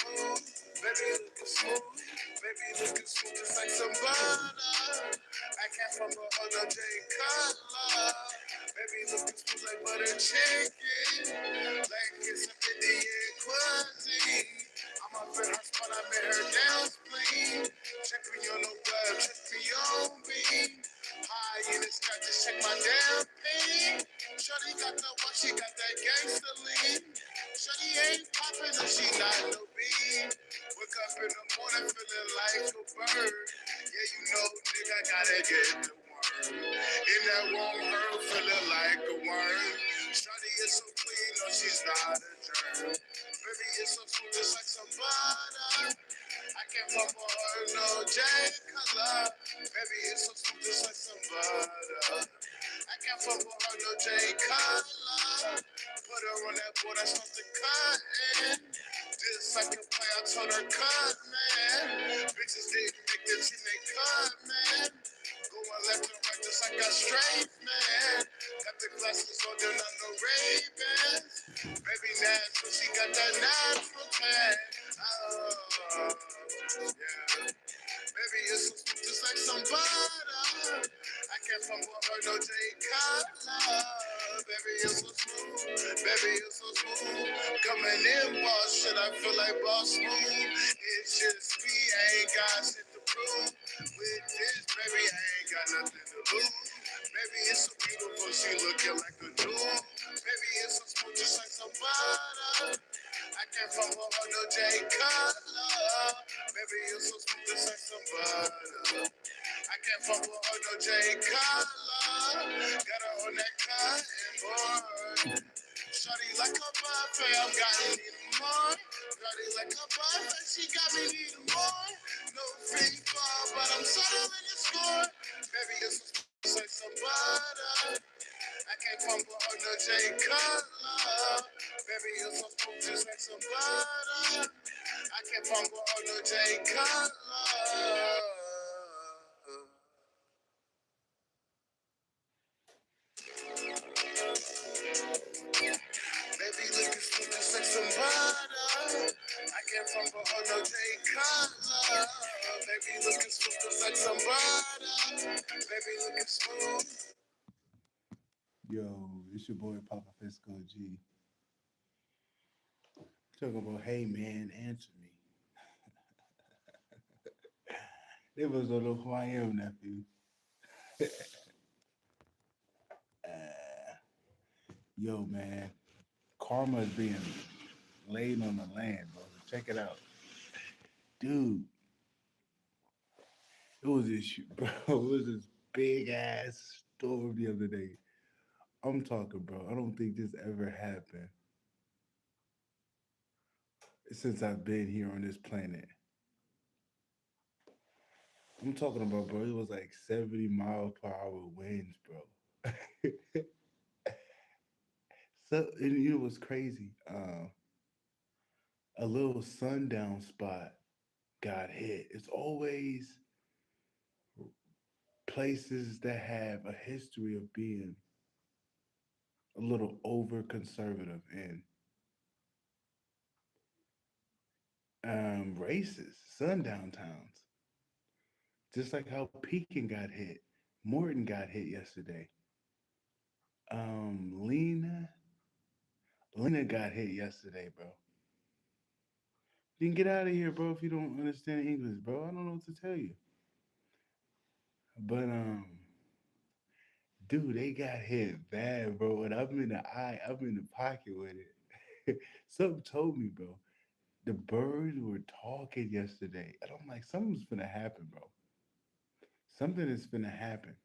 smooth. Baby, you looking smooth. Baby, you looking smooth just like some butter. I can't from a other day color. Baby, you looking smooth like butter chicken. Like it's an Indian cuisine. I'm up in her spot, I made her dance clean. Check me on no blood, check me on me. High in the sky, just check my damn ping. Shorty got the what, she got that gangster lean. Shorty ain't poppin' if she not no bean. Wake up in the morning feeling like a bird. Yeah, you know, nigga, gotta get the word. In that warm herb, feeling like a worm. Shorty is so clean, no, she's not a germ. Baby, it's so smooth, just like some butter. I can't fuck for her, no J color. Baby, it's so smooth, just like some butter. I can't fuck for her, no J color. Put her on that board, I start to cutting. Just like a play, I told her cut, man. Bitches didn't make the team, they cut, man. Going left and right, just like a straight man. Got the glasses on, they're not no Ray-Bans. Baby natural, she got that natural tan. Oh, yeah. Baby, it's so smooth, just like some butter. I can't fumble her, no J color. Baby, it's so smooth. Baby, it's so smooth. Coming in, boss shit, I feel like boss smooth. It's just me, I ain't got shit to prove. With this, baby, I ain't got nothing to lose. Baby, it's so beautiful, she looking like a jewel. Baby, it's so smooth, just like some butter. I can't fumble her, no J color. Baby, you're so smooth, just like some butter. I can't fumble her, no J color. Got her on that cotton board. Shawty like a buffet, I'm got to need more. Shawty like a buffet, she got me needing more. No free ball, but I'm settling the score. Baby, you're so smooth, just like some butter. I can't fumble her, no J color. Baby, you're so smooth, just like some butter. I can't fumble her, no J color. Baby, looking smooth, just like some butter. I can't fumble her, no J color. Baby, looking smooth, just like some butter. Baby, looking smooth. Yo, it's your boy Papa Fisco G. Talking about, hey man, answer me. They was don't know who I am, nephew. Yo, man, karma is being laid on the land, bro. Check it out, dude. It was this, bro. It was this big ass storm the other day. I'm talking, bro. I don't think this ever happened since I've been here on this planet. I'm talking about, bro. It was like 70 mile per hour winds, bro. So, and you know what's crazy? A little sundown spot got hit. It's always places that have a history of being a little over conservative and racist, sundown towns. Just like how Pekin got hit, Morton got hit yesterday. Um, Lena, Lena got hit yesterday, bro. You can get out of here, bro, if you don't understand English, bro. I don't know what to tell you. But dude, they got hit bad, bro. And I'm in the pocket with it. Something told me, bro. The birds were talking yesterday. And I'm like, something's gonna happen, bro. Something is gonna happen.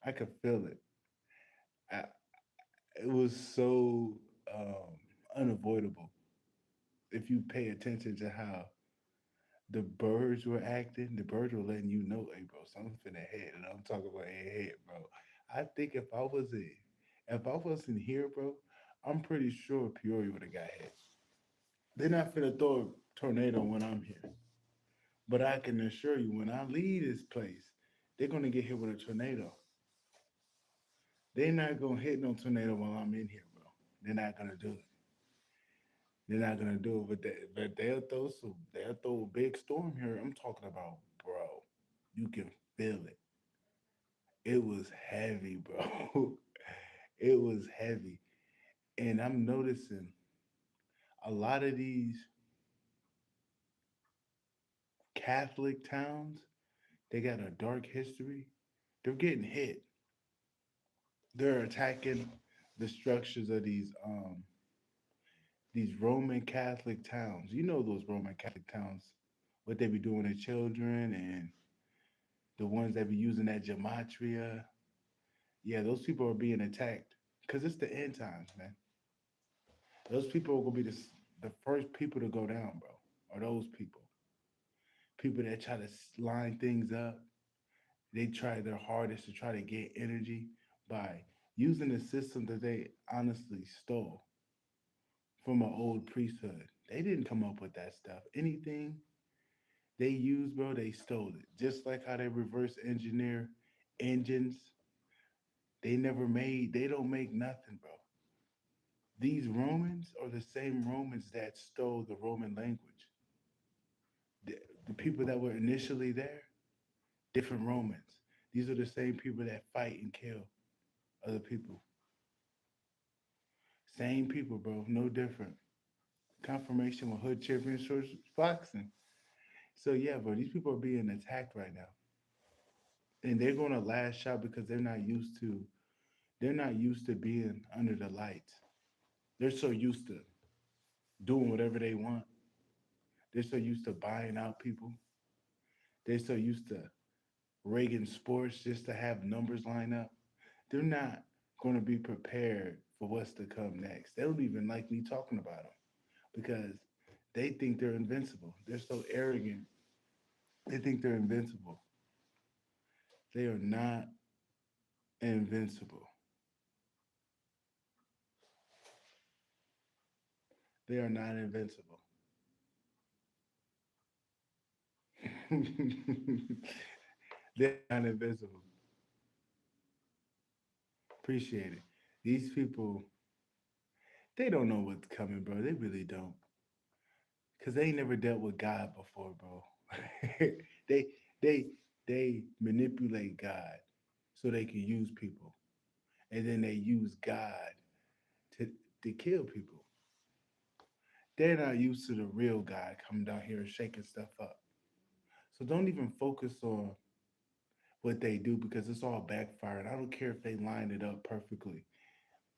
I could feel it. I, it was so unavoidable. If you pay attention to how the birds were acting, the birds were letting you know, hey, bro, something's finna hit. And I'm talking about a hit, bro. I think if I wasn't here, bro, I'm pretty sure Peoria would have got hit. They're not finna throw a tornado when I'm here. But I can assure you, when I leave this place, they're gonna get hit with a tornado. They're not gonna hit no tornado while I'm in here, bro. They're not gonna do it. They're not gonna do it, but they'll throw a big storm here. I'm talking about, bro. You can feel it. It was heavy, bro. It was heavy. And I'm noticing a lot of these Catholic towns, they got a dark history. They're getting hit. They're attacking the structures of these Roman Catholic towns. You know those Roman Catholic towns, what they be doing to children and the ones that be using that gematria. Yeah, those people are being attacked because it's the end times, man. Those people are gonna be the first people to go down, bro. Are those people? People that try to line things up. They try their hardest to try to get energy by using the system that they honestly stole from an old priesthood. They didn't come up with that stuff. Anything they used, bro, they stole it. Just like how they reverse engineer engines, they don't make nothing, bro. These Romans are the same Romans that stole the Roman language. The, the people that were initially there, different Romans. These are the same people that fight and kill other people. Same people, bro. No different. Confirmation with hood chipping shorts boxing. So yeah, bro, these people are being attacked right now. And they're gonna lash out because they're not used to being under the lights. They're so used to doing whatever they want. They're so used to buying out people. They're so used to rigging sports just to have numbers line up. They're not going to be prepared for what's to come next. They don't even like me talking about them because they think they're invincible. They're so arrogant. They think they're invincible. They are not invincible. They are not invincible. They're not invincible. Appreciate it. These people, they don't know what's coming, bro. They really don't. Cause they ain't never dealt with God before, bro. they they they manipulate God so they can use people. And then they use God to to kill people. They're not used to the real God coming down here and shaking stuff up. So don't even focus on what they do because it's all backfiring. I don't care if they line it up perfectly.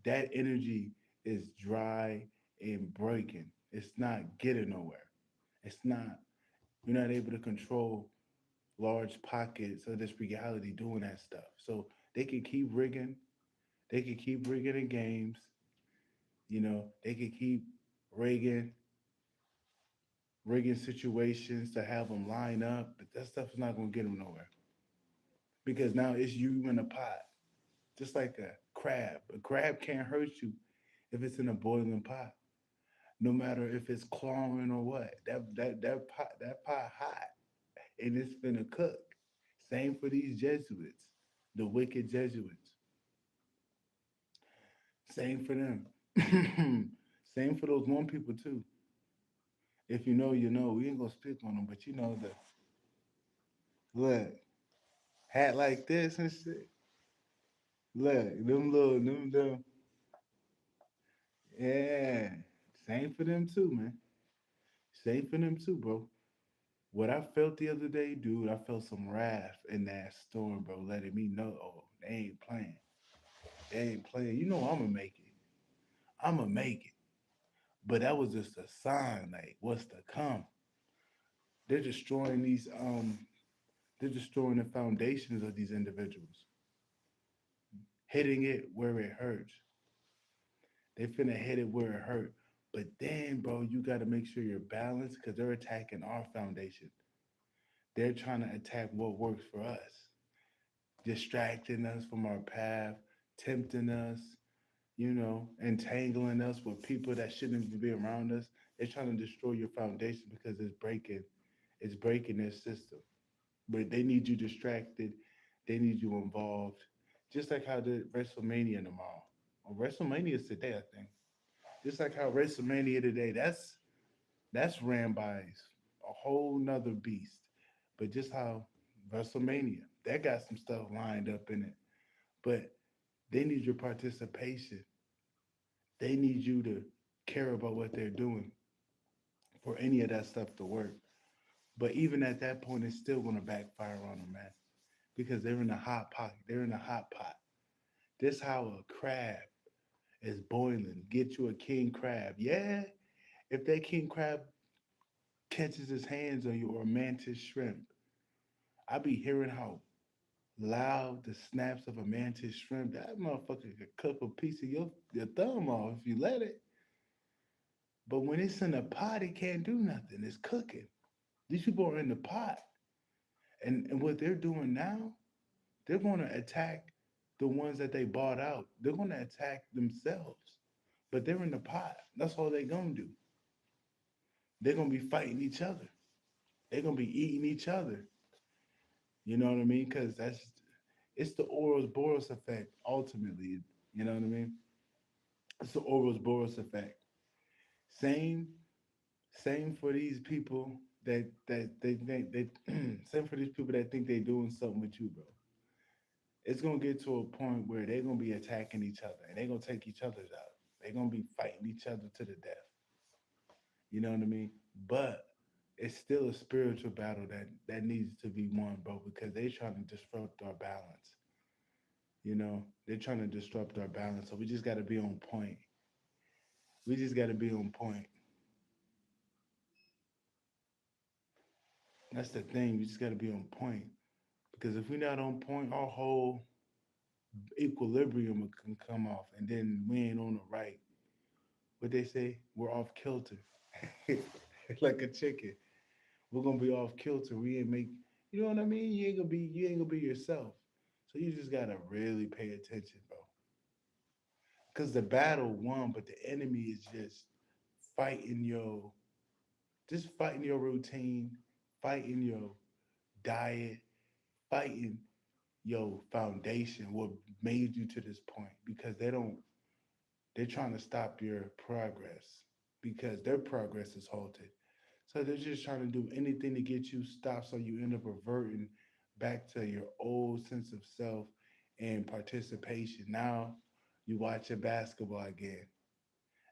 That energy is dry and breaking. It's not getting nowhere. It's not, you're not able to control large pockets of this reality doing that stuff. So they can keep rigging, they can keep rigging in games, they can keep rigging, rigging situations to have them line up, but that stuff is not going to get them nowhere because now it's you in a pot, just like a crab. A crab can't hurt you if it's in a boiling pot, no matter if it's clawing or what. That pot hot and it's finna cook. Same for these Jesuits, the wicked Jesuits. Same for them. Same for those one people too. If you know, you know. We ain't gonna speak on them, but you know the look hat like this and shit. Look, them, yeah. Same for them too, man. Same for them too, bro. What I felt the other day, dude, I felt some wrath in that storm, bro, letting me know, oh, they ain't playing. They ain't playing. You know I'm gonna make it. I'm gonna make it. But that was just a sign, like what's to come. They're destroying they're destroying the foundations of these individuals, hitting it where it hurts. They finna hit it where it hurt. But then, bro, you gotta make sure you're balanced because they're attacking our foundation. They're trying to attack what works for us, distracting us from our path, tempting us, entangling us with people that shouldn't even be around us. They're trying to destroy your foundation because it's breaking their system. But they need you distracted. They need you involved. Just like how the WrestleMania tomorrow. Or WrestleMania is today, I think. Just like how WrestleMania today, that's ran by a whole nother beast. But just how WrestleMania, that got some stuff lined up in it. But they need your participation. They need you to care about what they're doing for any of that stuff to work. But even at that point, it's still going to backfire on them, man, because they're in a hot pocket. They're in a hot pot. This how a crab is boiling. Get you a king crab. Yeah, if that king crab catches his hands on you or a mantis shrimp, I be hearing how loud the snaps of a mantis shrimp. That motherfucker could cook a piece of your thumb off if you let it. But when it's in a pot, it can't do nothing. It's cooking. These people are in the pot. And what they're doing now, they're going to attack the ones that they bought out. They're going to attack themselves. But they're in the pot. That's all they're going to do. They're going to be fighting each other. They're going to be eating each other. You know what I mean? Because it's the Ouroboros effect, ultimately. You know what I mean? It's the Ouroboros effect. Same, same for these people that they think they same for these people that think they're doing something with you, bro. It's gonna get to a point where they're gonna be attacking each other and they're gonna take each other's out. They're gonna be fighting each other to the death. You know what I mean? But it's still a spiritual battle that needs to be won, bro, because they're trying to disrupt our balance. You know, they're trying to disrupt our balance. So we just gotta be on point. We just gotta be on point. That's the thing. We just gotta be on point. Because if we're not on point, our whole equilibrium can come off and then we ain't on the right. What they say, we're off kilter. Like a chicken. We're gonna be off kilter. We ain't make you know what I mean? You ain't gonna be yourself. So you just gotta really pay attention, bro. Cause the battle won, but the enemy is fighting your just fighting your routine, fighting your diet, fighting your foundation, what made you to this point. Because they're trying to stop your progress because their progress is halted. So they're just trying to do anything to get you stopped so you end up reverting back to your old sense of self and participation. Now you watching basketball again.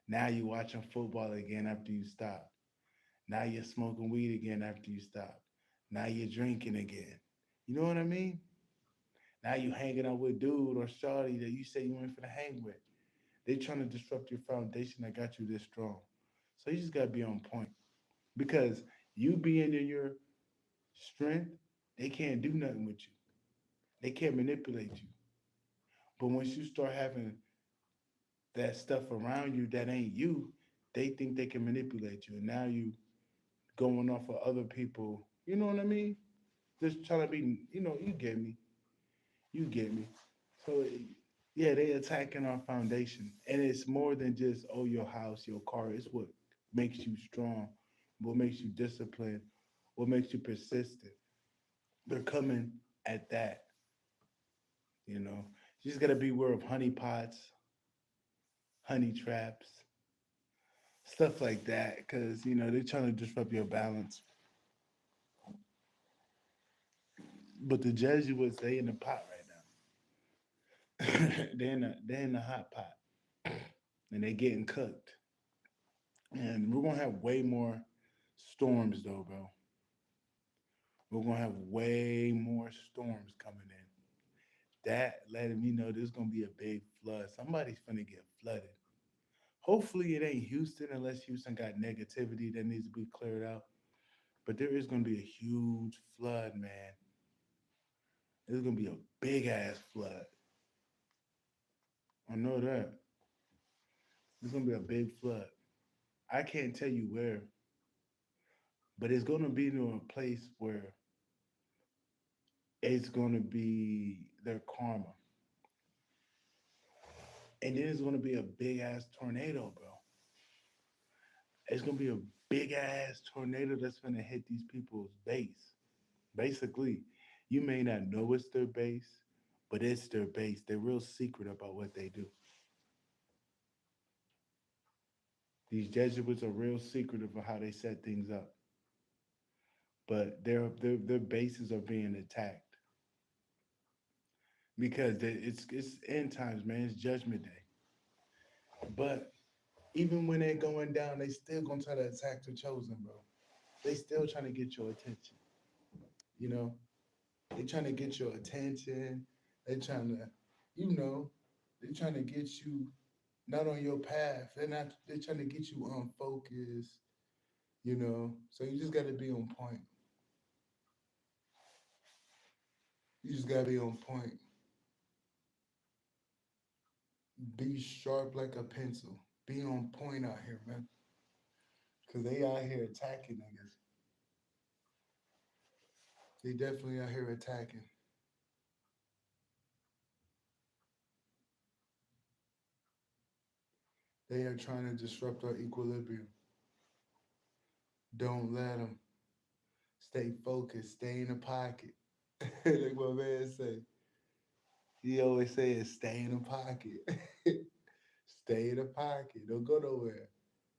Now you watching football again after you stop. Now you're smoking weed again after you stop. Now you're drinking again. You know what I mean? Now you hanging out with dude or shawty that you say you ain't finna hang with. They trying to disrupt your foundation that got you this strong. So you just gotta be on point. Because you being in your strength, they can't do nothing with you. They can't manipulate you. But once you start having that stuff around you that ain't you, they think they can manipulate you. And now you going off of other people. You know what I mean? Just trying to be, you get me. You get me. So yeah, they attacking our foundation. And it's more than just, oh, your house, your car. It's what makes you strong, what makes you disciplined, what makes you persistent. They're coming at that, you know. You just gotta beware of honey pots, honey traps, stuff like that, because they're trying to disrupt your balance. But the Jesuits, they in the pot right now. They're in the hot pot, and they getting cooked. And we're gonna have way more storms though, bro. We're gonna have way more storms coming in. That letting me know there's gonna be a big flood. Somebody's gonna get flooded. Hopefully it ain't Houston unless Houston got negativity that needs to be cleared out. But there is gonna be a huge flood, man. There's gonna be a big ass flood. I know that. There's gonna be a big flood. I can't tell you where, but it's gonna be to a place where it's gonna be their karma. And then it's gonna be a big ass tornado, bro. It's gonna be a big ass tornado that's gonna hit these people's base. Basically, you may not know it's their base, but it's their base. They're real secret about what they do. These Jesuits are real secretive of how they set things up, but their bases are being attacked because it's end times, man. It's Judgment Day. But even when they're going down, they still gonna try to attack the chosen, bro. They still trying to get your attention. You know, they trying to get your attention. They trying to, you know, they trying to get you not on your path. They're not. They're trying to get you unfocused. You know, so you just got to be on point. You just got to be on point. Be sharp like a pencil. Be on point out here, man. Cause they out here attacking niggas. They definitely out here attacking. They are trying to disrupt our equilibrium. Don't let them. Stay focused. Stay in the pocket. Like my man say. He always says, stay in the pocket. Stay in the pocket. Don't go nowhere.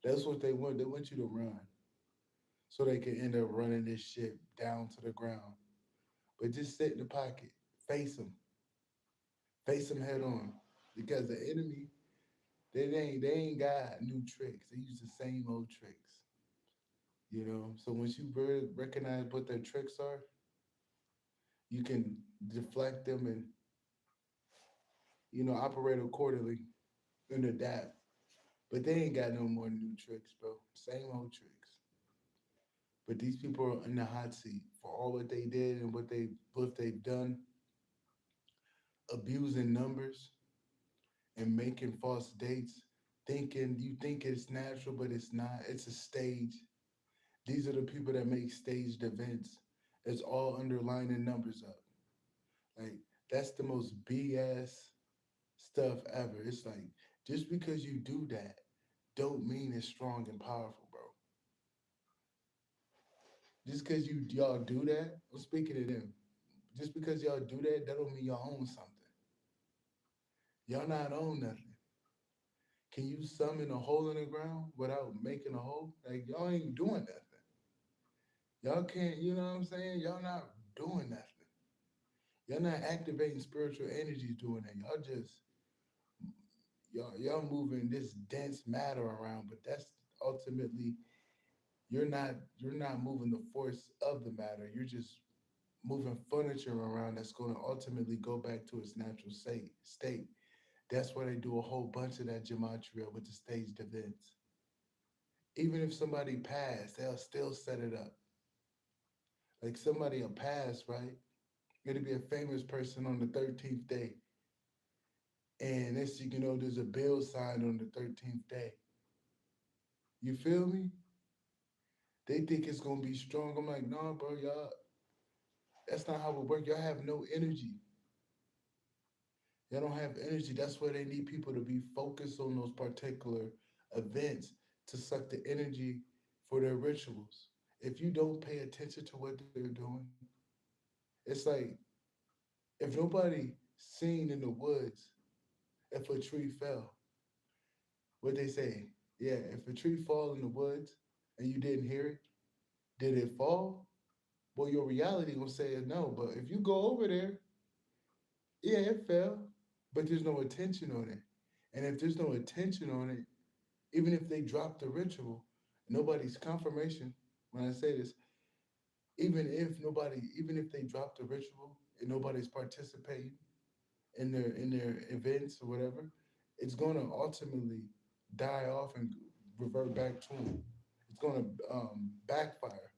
That's what they want. They want you to run. So they can end up running this shit down to the ground. But just sit in the pocket. Face them. Face them head on. Because the enemy, they ain't got new tricks. They use the same old tricks. You know? So once you recognize what their tricks are, you can deflect them and, operate accordingly and adapt. But they ain't got no more new tricks, bro. Same old tricks. But these people are in the hot seat for all what they did and what they've done, abusing numbers and making false dates, thinking you think it's natural, but it's not. It's a stage. These are the people that make staged events. It's all underlining numbers up. Like that's the most BS stuff ever. It's like just because you do that, don't mean it's strong and powerful, bro. Just because y'all do that, I'm speaking to them. Just because y'all do that, that don't mean y'all own something. Y'all not own nothing. Can you summon a hole in the ground without making a hole? Like y'all ain't doing nothing. Y'all can't, you know what I'm saying? Y'all not doing nothing. Y'all not activating spiritual energies doing that. Y'all moving this dense matter around, but that's ultimately you're not moving the force of the matter. You're just moving furniture around that's going to ultimately go back to its natural state. That's why they do a whole bunch of that gematria with the staged events. Even if somebody passed, they'll still set it up. Like somebody will pass, right? It'll be a famous person on the 13th day. And next thing you know, there's a bill signed on the 13th day. You feel me? They think it's gonna be strong. I'm like, nah, bro, y'all, that's not how it works. Y'all have no energy. They don't have energy. That's why they need people to be focused on those particular events to suck the energy for their rituals. If you don't pay attention to what they're doing, it's like if nobody seen in the woods if a tree fell, what they say, yeah, if a tree fall in the woods and you didn't hear it, did it fall? Well, your reality will say no. But if you go over there, yeah, it fell, but there's no attention on it. And if there's no attention on it, even if they drop the ritual, nobody's confirmation. When I say this, even if they drop the ritual and nobody's participating in their events or whatever, it's going to ultimately die off and revert back to them. It's going to backfire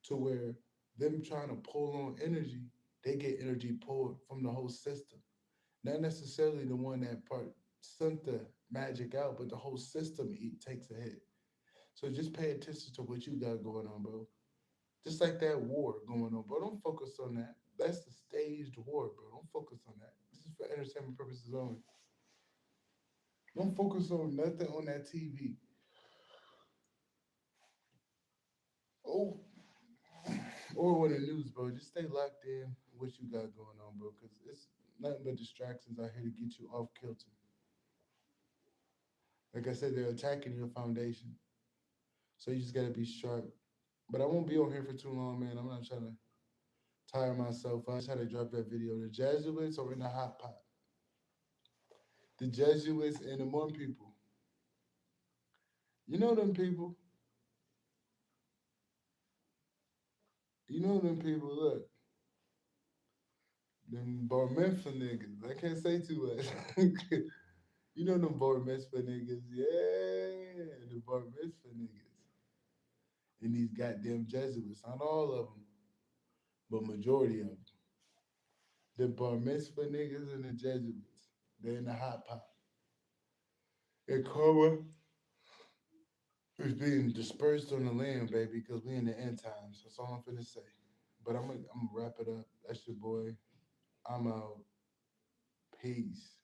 to where them trying to pull on energy, they get energy pulled from the whole system. Not necessarily the one that part sent the magic out, but the whole system takes a hit. So just pay attention to what you got going on, bro. Just like that war going on, bro. Don't focus on that. That's the staged war, bro. Don't focus on that. This is for entertainment purposes only. Don't focus on nothing on that TV. Oh, or on the news, bro. Just stay locked in what you got going on, bro. Because it's nothing but distractions out here to get you off kilter. Like I said, they're attacking your foundation. So you just gotta be sharp. But I won't be on here for too long, man. I'm not trying to tire myself. I just had to drop that video. The Jesuits are in the hot pot. The Jesuits and the Mormon people. You know them people. You know them people. Look, them bar mitzvah niggas. I can't say too much. You know them bar mitzvah niggas. Yeah, the bar mitzvah niggas. And these goddamn Jesuits. Not all of them, but majority of them. The bar mitzvah niggas and the Jesuits. They're in the hot pot. And karma is being dispersed on the land, baby, because we in the end times. That's all I'm finna say. But I'm gonna wrap it up. That's your boy. I'm out. Peace.